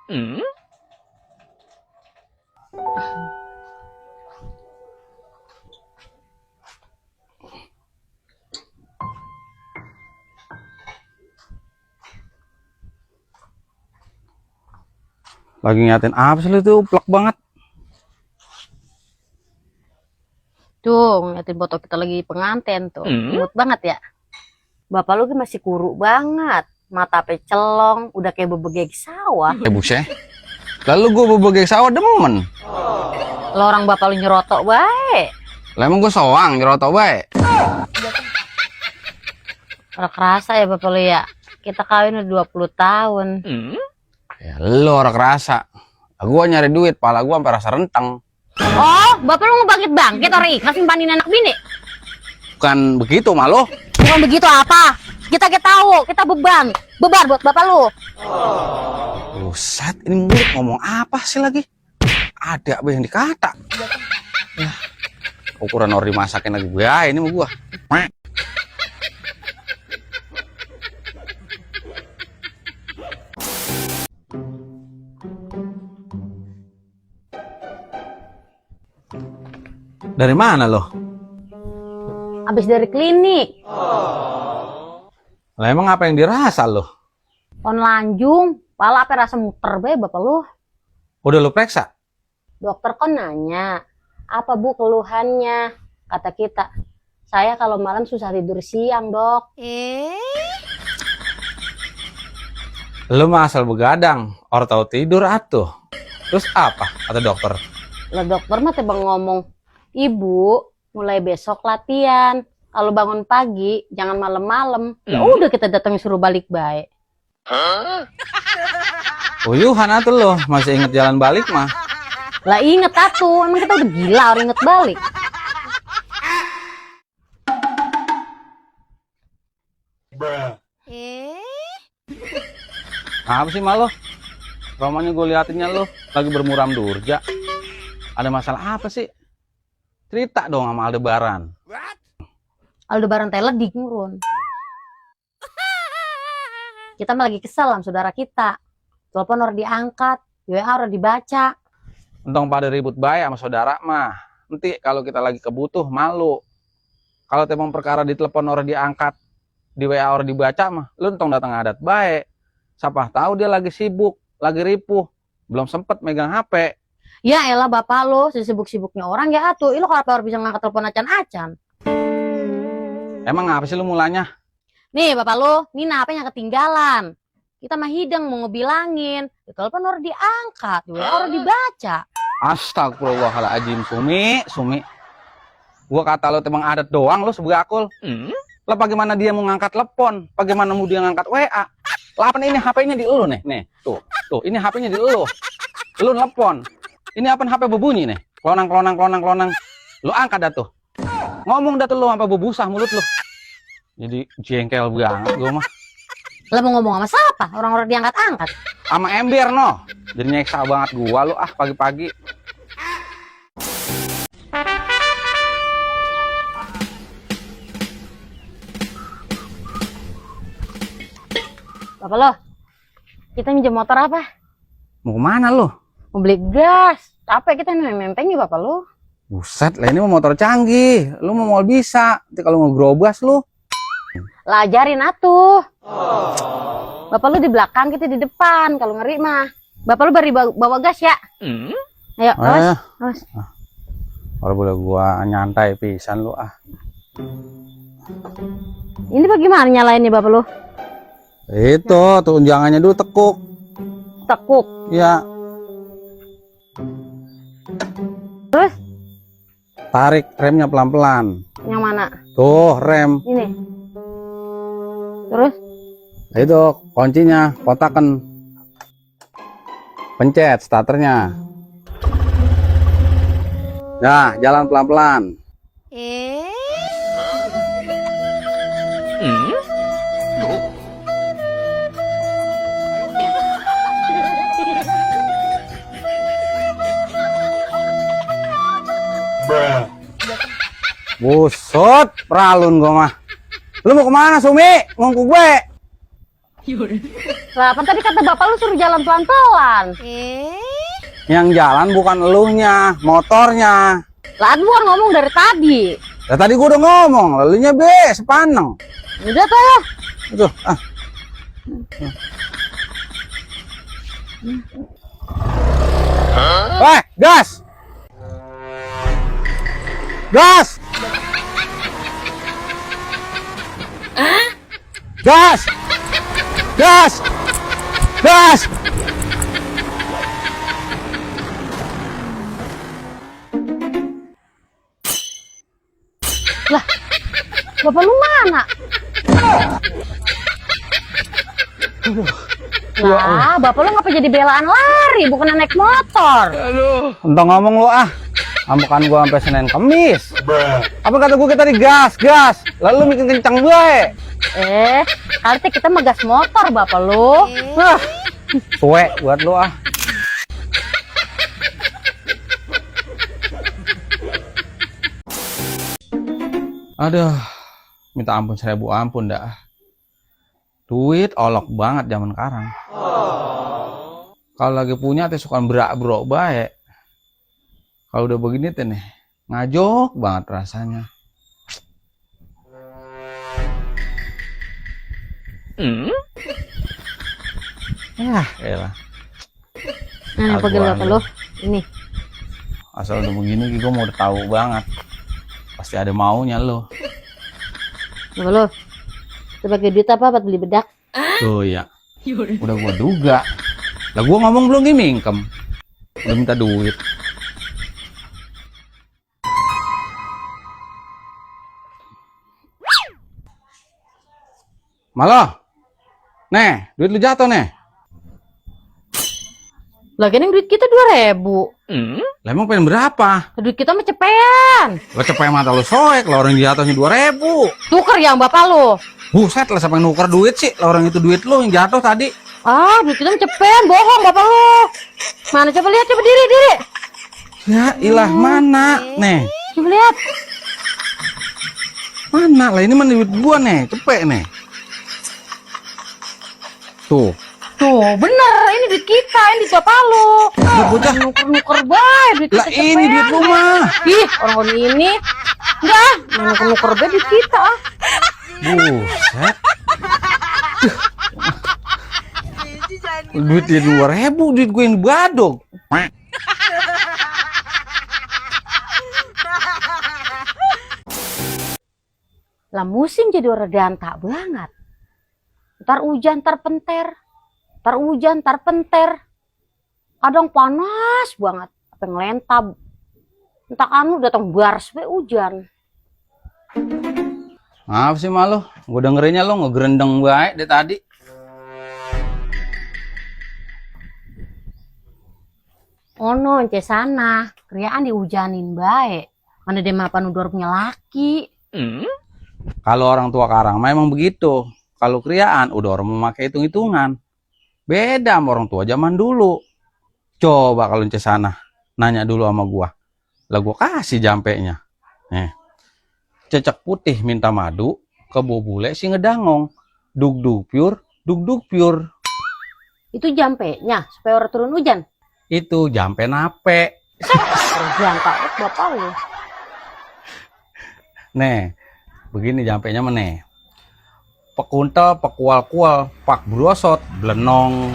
Lagi ngeliatin apa sih lu tuh, plek banget. Tuh, ngeliatin foto kita lagi pengantin tuh. Imut banget ya. Bapak lu masih kuruk banget. Mata pecelong, udah kayak bebegek sawah. Buset. Lalu gue bebegek sawah demen. Lo orang bapak lu nyerotok baik. Lah emang gue soang nyerotok baik. Orang kerasa ya bapak lu ya. Kita kawin udah 20 tahun. Ya lu orang kerasa. Gue nyari duit, pala gue sampai rasa renteng. Oh, bapak lu mau bangkit orang ikhlas simpanin anak bini? Bukan begitu malu. Bukan begitu apa? Kita tahu, kita beban buat bapak lu. Buset, ini mulut ngomong apa sih lagi? Ada apa yang dikata? Ya, ukuran orang dimasakin lagi gue, ini mau gue. Dari mana lo? Habis dari klinik. Lah emang apa yang dirasa lo? On lanjung, pala apa rasa muter be bapak lu? Udah lo periksa? Dokter kan nanya, apa bu keluhannya? Kata kita, saya kalau malam susah tidur siang dok. Lo mah asal begadang, orang tahu tidur atuh. Terus apa kata dokter? Lah dokter mah tebang ngomong, ibu mulai besok latihan. Kalau bangun pagi jangan malam-malam. Ya udah kita datang suruh balik baik. Uyuhan atuh lo, masih inget jalan balik mah. Lah inget atuh, emang kita udah gila orang inget balik. Apa sih malu? Romanya gue liatinnya lo lagi bermuram durja. Ada masalah apa sih? Cerita dong sama Aldebaran. Aldebaran Taylor di ngurun. Kita mah lagi kesel sama saudara kita. Telepon orang diangkat, WA orang dibaca. Untung pada ribut baik sama saudara mah. Nanti kalau kita lagi kebutuh malu. Kalau temang perkara ditelepon orang diangkat, di WA orang dibaca mah, lu untung datang adat baik. Siapa tahu dia lagi sibuk, lagi ripuh, belum sempet megang HP. Ya elah bapak lo, sibuk-sibuknya orang ya atuh. Lo kalau orang bisa ngangkat telepon acan-acan. Emang apa sih lu mulanya? Nih bapak lo, ini HP-nya ketinggalan. Kita mah hidang mau ngebilangin. Telepon orang diangkat, WA orang dibaca. Astagfirullahaladzim, Sumi. Gua kata lo temang adat doang lo sebegakul. Lah bagaimana dia mau ngangkat telepon? Bagaimana mau dia ngangkat WA? Lah apa ini HP-nya di lu nih? Tuh, ini HP-nya di lu. Lu nelpon. Ini apa HP berbunyi nih? Klonang. Lu angkat dah tuh. Ngomong dah tuh lu sampai bebusah mulut lu. Jadi jengkel banget gua mah. Lah mau ngomong sama siapa? Orang-orang diangkat-angkat. Sama ember no. Jadi nyeksa banget gua lu pagi-pagi. Bapak lo, kita minjem motor apa? Mau kemana lu? Mau beli gas. Capek kita nempengnya bapak lo. Buset, lah ini mau motor canggih. Lu mau bisa. Nanti kalau mau gerobas lu. Lah ajarin atuh. Bapak lu di belakang, kita di depan. Kalau ngeri mah. Bapak lu bari bawa gas ya. Ayo, awas. Kalau boleh gua nyantai pisan lu Ini bagaimana nyalainnya bapak lu? Itu tunjangannya dulu tekuk. Tekuk. Ya. Terus? Tarik remnya pelan-pelan. Yang mana? Tuh rem. Ini. Terus? Itu kuncinya, kotakan. Pencet starternya. Nah, jalan pelan-pelan. Busut, peralun gua mah. Lu mau kemana, Sumi? Ngongku gue. Lah, kan tadi kata bapak lu suruh jalan pelan-pelan. Yang jalan bukan elunya, motornya. Lah, gua ngomong dari tadi. Ya tadi gua udah ngomong, lalunya be, sepaneng. Udah tuh. Aduh, ah. Weh, gas! Gas! Gas! Gas! Gas! Lah, bapak lu mana? Lah, bapak lu ngapa jadi belaan lari, bukan naik motor? Entah ngomong lu ah. Ambekan gua sampai Senin Kemis. Apa kata gua tadi gas, gas. Lalu bikin kencang gue. Kali kita megas motor bapak lu. Suwe buat lu ah. Aduh, minta ampun 1000 ampun dah. Duit olok banget zaman sekarang. Kalau lagi punya teh suka berak-berok baik. Kalau udah begini teh nih, ngajok banget rasanya. Ya, elah. Nah, pegel bapak lu. Ini. Asal udah begini gue mau udah tahu banget. Pasti ada maunya lo. Bapak lu. Sebagai duit apa buat beli bedak? Tuh ya. Udah gua duga. Lah gua ngomong belum dimingkem. Udah minta duit. Malah. Nih, duit lu jatuh nih. Lagian yang duit kita 2.000. Lah emang pengen berapa? Duit kita mah cepean. Lah cepet mata lu soek, lah orang jatuhnya 2.000. Tuker yang bapak lu. Buset lah siapa yang nuker duit sih? Lah orang itu duit lu yang jatuh tadi. Ah, duit kita mah cepean, bohong bapak lu. Mana coba lihat, coba diri. Ya ilah mana? Nih. Coba lihat. Mana? Lah ini mana duit gua nih, cepet nih. Tuh. Tuh, bener, ini duit kita, ini duit bapak lu. Bocah Nuker-nuker baik, duit lah kita ini duit lu mah. Ih, orang ini. Enggak, nuker-nuker baik duit kita. Buset. Duit dia 2.000, duit gue yang badog. Lah musim jadi orang danta banget. Ntar hujan, ntar penter. Ntar hujan, ntar penter. Kadang panas banget. Apa ngelentab. Entah anu datang bars we hujan. Apa sih malu? Gue dengerinnya lo ngegerendeng baik dari tadi. Ono ence sana, kriaan dihujanin baik. Mana dia mapan udah punya laki. Kalau orang tua karang memang begitu. Kalau kriaan udah orang memakai hitung-hitungan. Beda sama orang tua zaman dulu. Coba kalau ence sana nanya dulu sama gua. Lah gua kasih jampenya. Nih. Cecek putih minta madu, kebo bule si ngedangong. Dug pure. Itu jampenya supaya orang turun hujan. Itu jampe nape. Hujan tak bapak lu. Nih, begini jampenya meneh. Pekuntel, pekual-kual, pak brosot, blenong.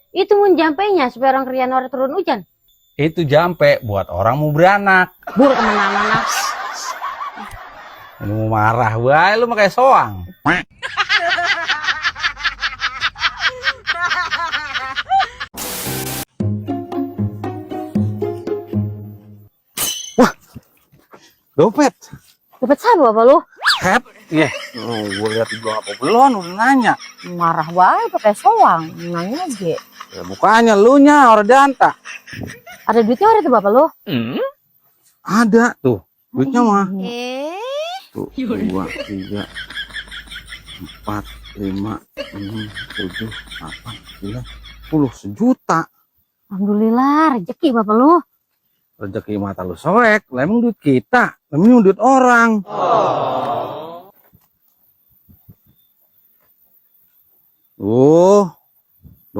Itu mun jampenya supaya orang krian orang turun hujan. Itu jampe buat orang mau beranak. Bur kemana-mana. Ini mau marah, wah lu pakai soang. Wah, dompet. Dapat siapa bapak lu? Hep, iya. Oh, gue lihat juga apa belum, udah nanya. Marah banget pakai soang. Nanya aja. Ya, bukannya lu nya orang danta. Ada duitnya ada tuh bapak lu? Ada tuh, duitnya mah. Tuh, 2, 3, 4, 5, 6, 7, 8, 9, 10 sejuta. Alhamdulillah, rezeki bapak lu. Rezeki mata lu soek, lah emang duit kita, emang duit orang.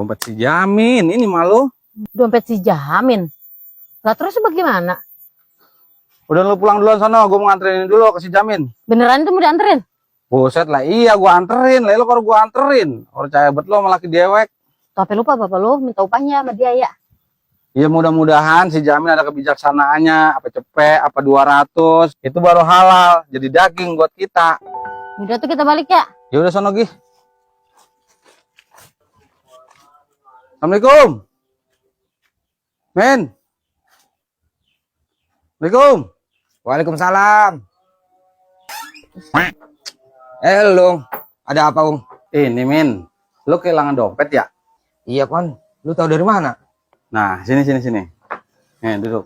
Dompet si Jamin, ini malu. Dompet si Jamin. Lah terus bagaimana? Udah lu pulang duluan sana, gue mau nganterin dulu ke si Jamin. Beneran itu mau dianterin? Buset lah, iya gue anterin. Lah lo kalau gue anterin, percaya bet lo sama laki dewek. Tapi lupa bapak lu minta upahnya sama dia ya. Ya mudah-mudahan si Jamin ada kebijaksanaannya, apa cepet, apa 200, itu baru halal, jadi daging buat kita. Udah tuh kita balik ya. Ya udah sono Gi. Assalamualaikum. Men. Assalamualaikum. Waalaikumsalam. Lu, ada apa, Ung? Ini Min, lo kehilangan dompet ya? Iya, Kon. Lu tahu dari mana? Nah, sini. Nih, duduk.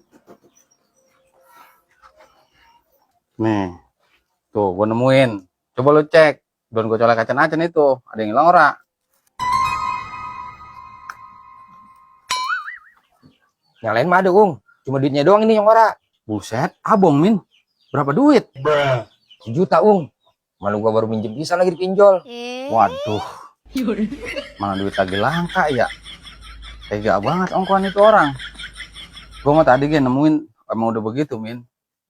Nih, tuh gue nemuin. Coba lo cek. Don gue colek acan-acan itu. Ada yang hilang ora? Yang lain mah ada, Ung. Cuma duitnya doang ini yang ora. Buset, abong Min. Berapa duit? 1 juta, Ung. Malu gua baru minjem bisa lagi dipinjol. Waduh. Mana duit lagi langka ya? Tega banget ongkoan itu orang. Gue mah tadi nemuin emang udah begitu Min.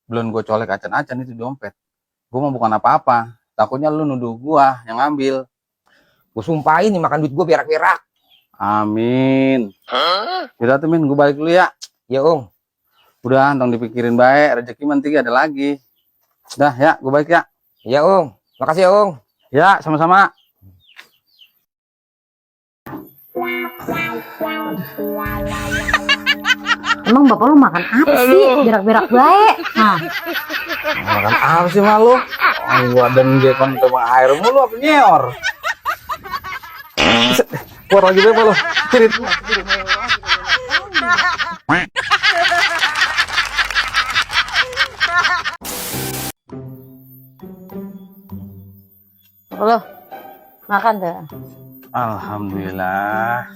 Belum gue colek acan-acan itu dompet. Gue mah bukan apa-apa. Takutnya lu nuduh gua yang ngambil. Gua sumpahin nih makan duit gua berak-berak. Amin. Yaudah tuh Min, gue balik dulu ya. Ya, Ung. Udah, tong dipikirin baik. Rezeki nanti ada lagi. Udah ya, gue balik ya. Ya, Ung. Makasih ya, Ung. Ya, sama-sama. Emang bapak lu makan apa sih? Berak-berak baik. Nah, Makan apa sih malu? Oh, gua dan dia kan coba air mulu apa nyeor. Keluar lagi deh malu. Cirit. bapak lu makan deh. Alhamdulillah.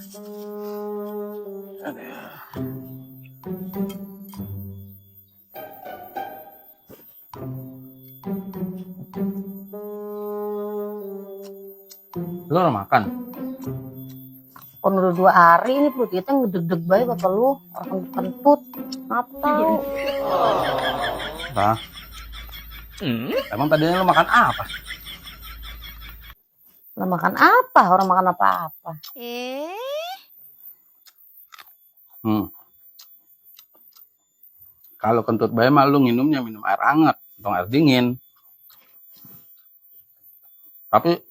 Lu udah makan? Kon udah 2 hari ini perut kita ngedeg-deg baik bapak lu. Orang kentut. Apa tahu? Hah? Emang tadinya lu makan apa? Lah makan apa? Orang makan apa-apa. Kalau kentut bayi mah lu minum air hangat atau air dingin. Tapi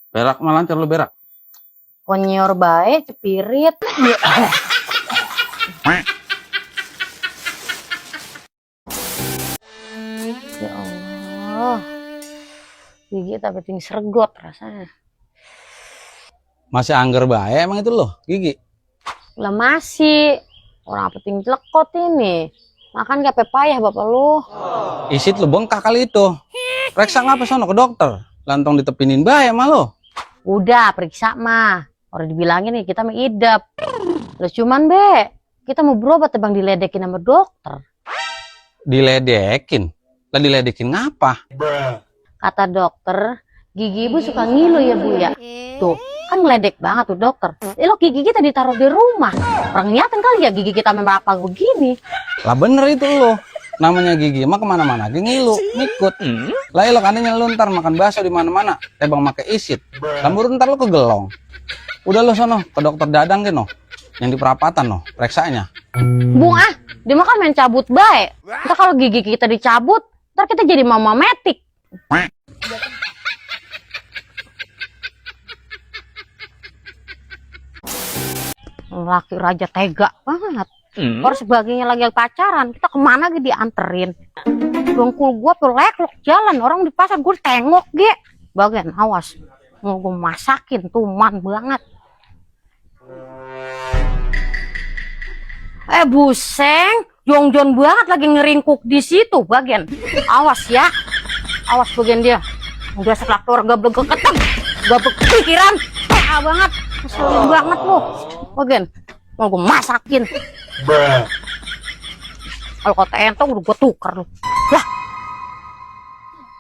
berak mah lancar lu berak. Konyor baik, cepirit. Ya Allah. Gigi tapi tinggi sergot rasanya. Masih angger bae emang itu loh, gigi. Lah masih. Orang apa tinggi lekot ini. Makan gak payah bapak lu. Isit lu bengkak kali itu. Periksa ngapa sono ke dokter? Lantong ditepinin bae mah lo. Udah periksa mah. Orang dibilangin nih kita mah idap. Terus cuman be, kita mau berobat bang diledekin sama dokter. Diledekin? Lah diledekin ngapa? Kata dokter, gigi ibu suka ngilu ya bu ya. Tuh, kan ngeledek banget tuh dokter. Lo gigi kita ditaruh di rumah. Orang niatan kali ya gigi kita memang apa begini. Lah bener itu lo. Namanya gigi mah kemana-mana lagi ngilu, ngikut. Lah lo kandinya lu ntar makan bakso di mana-mana, tebang make isit. Lambur ntar lo kegelong. Udah lo sono ke dokter dadang gitu, yang di perapatan no, periksanya. Bung dia mah kan main cabut baik. Ntar kalau gigi kita dicabut, ntar kita jadi mama metik. Laki raja tega banget. Orang sebagainya lagi pacaran, kita kemana gitu dianterin. Dongkul gua pelek jalan, orang di pasar gue tengok ge. Bagian awas, mau gue masakin tuman banget. Buseng, jongjon banget lagi ngeringkuk di situ bagian. Awas ya, awas bagian dia. Udah selaktor gak keteng, gak pikiran, banget, keselin banget lo, bagian. Mau gue masakin. Kalau kata entong udah gue tukar lo. Lah,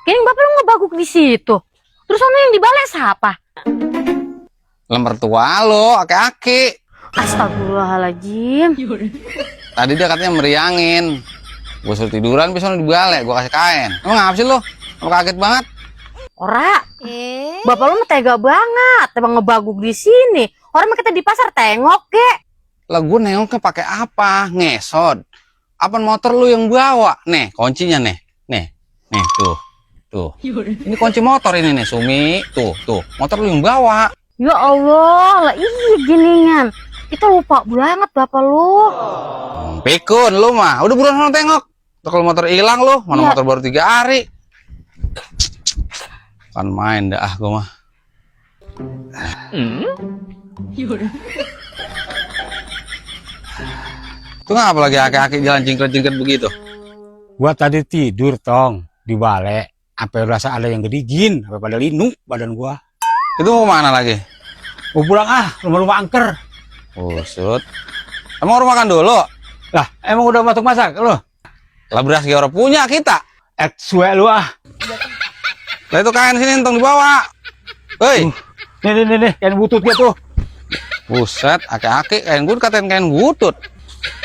kini bapak lu ngebaguk di situ. Terus ono yang dibales apa? Lah mertua lo, aki-aki. Astagfirullahaladzim. Tadi dia katanya meriangin. Gue suruh tiduran, bisa dibalik, gue kasih kain. Emang ngapa sih lo? Lo kaget banget. Ora, bapak lu mah tega banget, emang ngebaguk di sini. Orang mah kita di pasar tengok kek. Lah gue nengoknya pakai apa? Ngesot. Apa motor lu yang bawa? Nih, kuncinya nih. Nih, tuh. Tuh. Ini kunci motor ini nih, Sumi. Tuh. Motor lu yang bawa. Ya Allah, lah iya giningan. Kita lupa banget bapak lu. Pikun lu mah. Udah buruan sana tengok. Tuh, kalau motor hilang lu, mana Ya. motor baru 3 hari. Kan main dah gue mah. Tuh ngapa lagi aki-aki jalan jingkret-jingkret begitu? Gua tadi tidur tong di balai, apa rasa ada yang gedigin, apa pada linu badan gua. Itu mau mana lagi? Mau pulang rumah-rumah angker. Usut. Emang orang makan dulu? Lah, emang udah masak masak lo? Lah beras orang punya kita. Suwe lu Lah itu kain sini entong dibawa. Hei. Nih, kain butut dia tuh. Buset, aki-aki kain butut katain kain butut.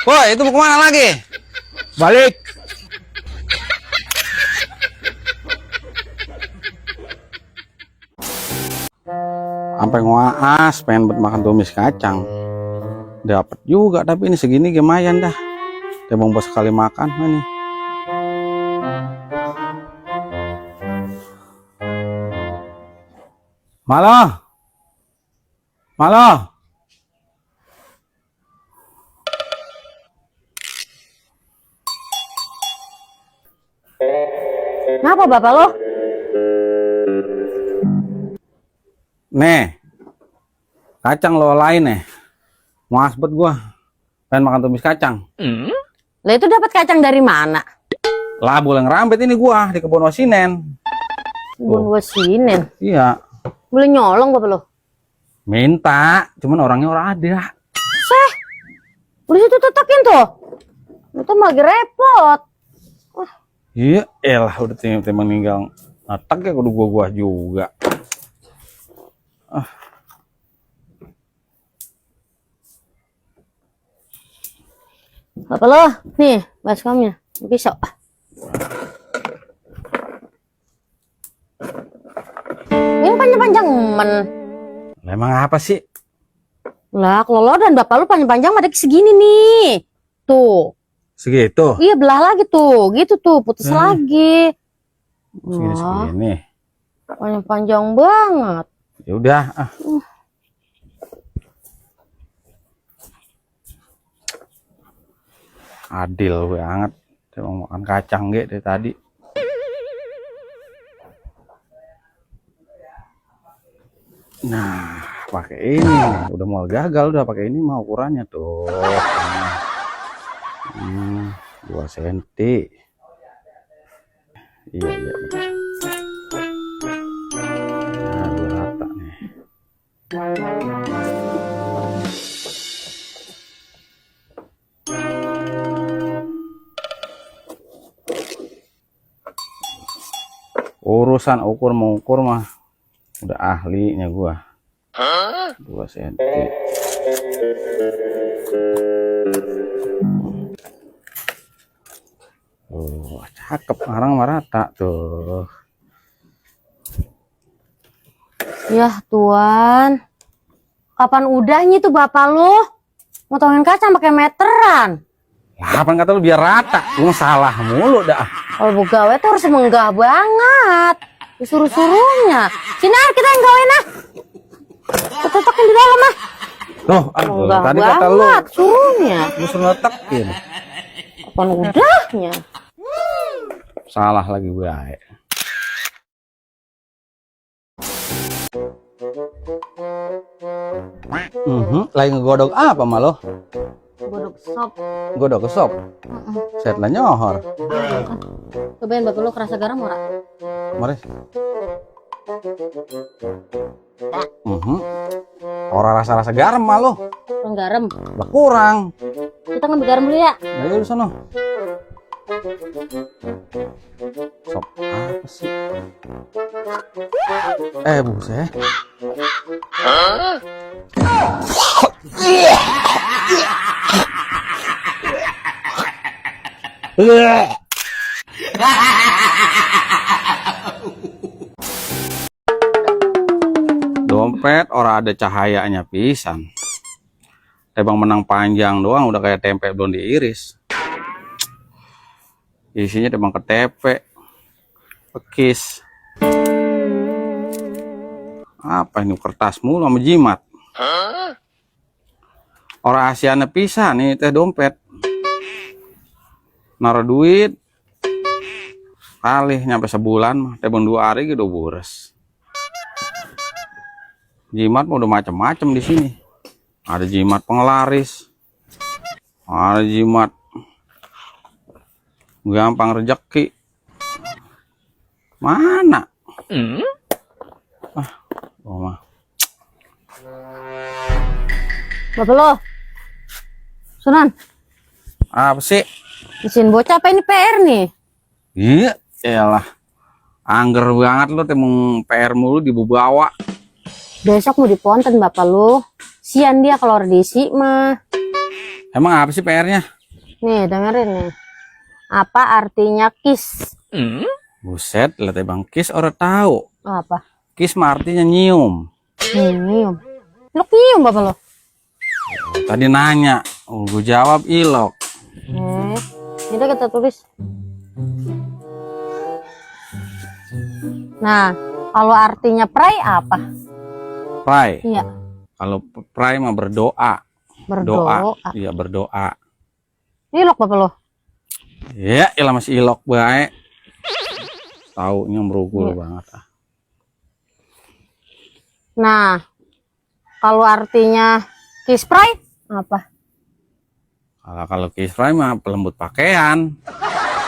Woi, itu mau kemana lagi? Balik. Sampai ngoas pengen buat makan tumis kacang. Dapat juga, tapi ini segini lumayan dah. Emang bos sekali makan ini. Malah. Kenapa bapak lo? Nih. Kacang lo lain nih. Mau asbet gua. Pengen makan tumis kacang. Lah itu dapat kacang dari mana? Lah boleh ngerambet ini gua di kebun Wasinen. Bun Wasinen. Iya. Boleh nyolong bapak lo? Minta, cuman orangnya orang ada. Seh, udah situ tetakin tuh. Itu mah lagi repot. Iya, elah udah timbang ninggal. Natak ya kudu gua juga. Bapak lo, nih baskomnya, pisau. Ini panjang-panjang men. Lah, emang apa sih? Lah, kalau lo dan bapak lo panjang-panjang ada segini nih. Tuh. Segitu. Iya, belah lagi tuh. Gitu tuh, putus lagi. Wah, Segini. panjang-panjang banget. Ya udah, Adil banget. Emang makan kacang ge dari tadi. Nah, pakai ini. Udah mau gagal udah pakai ini mah ukurannya tuh. 2 senti. Iya. Nah, dua rata nih. Urusan ukur mengukur mah udah ahlinya gua. 2 senti. Oh, cakep, sekarang merata tuh. Ya Tuhan, kapan udahnya tuh bapak lo? Motongin kacang pakai meteran. Lah, apa kata lu biar rata? Lu salah mulu dah. Kalau mau gawe tuh harus menggah banget. Disuruh-suruhnya. Sini kita yang gawe nah. Tetokin di dalam ah. Tuh, Menggah tadi kata lu banget suruhnya. suruh letekin. Kapan udahnya? Salah lagi gue. Lagi ngegodok apa malu? Godok sop. Godok ke sop. Set lah nyohor. Cobain bapak lo kerasa garam ora? Mari. Orang rasa-rasa garam malu. Kurang garam. Lah kurang. Kita ngambil garam dulu ya. Ayo di sana. Sop apa sih? Buset. Dompet ora ada cahayanya pisan. Tebang menang panjang doang udah kayak tempe belum diiris. Isinya tebang KTP. Pekis. Apa ini kertas mulu sama jimat? Ora asiana pisan nih teh dompet. Naruh duit kali nyampe sebulan mah tebang 2 hari gitu bures. Jimat mau udah macam-macam di sini. Ada jimat penglaris, ada jimat gampang rejeki. Mana? Mah. Bapak lo, Sunan, Apa sih? izin bocah apa ini PR nih? Iya, elah. Angger banget lo temung PR mulu dibawa. Besok mau diponten bapak lo. Sian dia kalau diisi mah. Emang apa sih PR-nya? Nih dengerin nih. Apa artinya kiss? Buset, lihat bang kiss orang tahu. Apa? Kiss mah artinya nyium. Nyium. Lo nyium bapak lo? Tadi nanya, gue jawab ilok. Ini kita tulis. Nah, kalau artinya pray apa? Pray. Iya. Kalau pray mah berdoa. Berdoa. Iya berdoa. Ilok bapak lo. Iya, ilah masih ilok baik. Taunya merugul banget. Nah, kalau artinya kiss pray apa? Kalau kiss pray mah pelembut pakaian.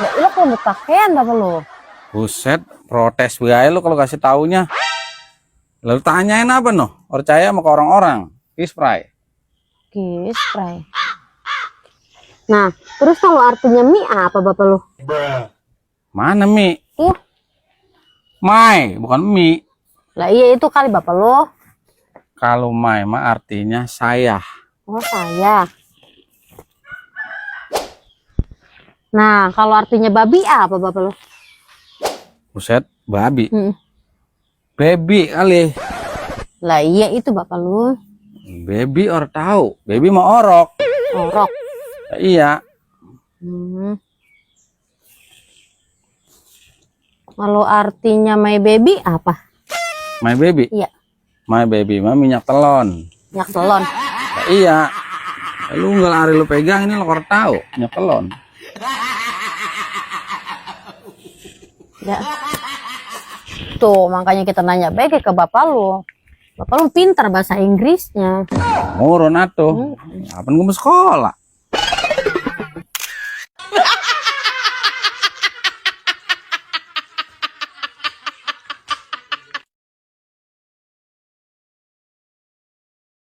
Ya, ilok pelembut pakaian bapak lo. Buset, protes baik lu kalau kasih taunya. Lalu tanyain apa noh? Percaya sama ke orang-orang. Kiss pray. Kiss pray. Nah, terus kalau artinya mie apa bapak lo? Mana mi? Mai, bukan mi. Lah iya itu kali bapak lo. Kalau mai mah artinya saya. Oh saya. Nah, kalau artinya babi apa bapak lo? Buset, babi. Hmm. Baby kali. Lah iya itu bapak lo. Baby orang tahu. Baby mau orok. Orok. Iya. Kalau artinya my baby apa? My baby. Iya. My baby mah minyak telon. Minyak telon. Iya. Lu nggak lari lu pegang ini lo orang tahu minyak telon. Ya. Tuh makanya kita nanya baik ke bapak lo. Bapak lo pintar bahasa Inggrisnya. Murun atuh. Kapan gue mau sekolah?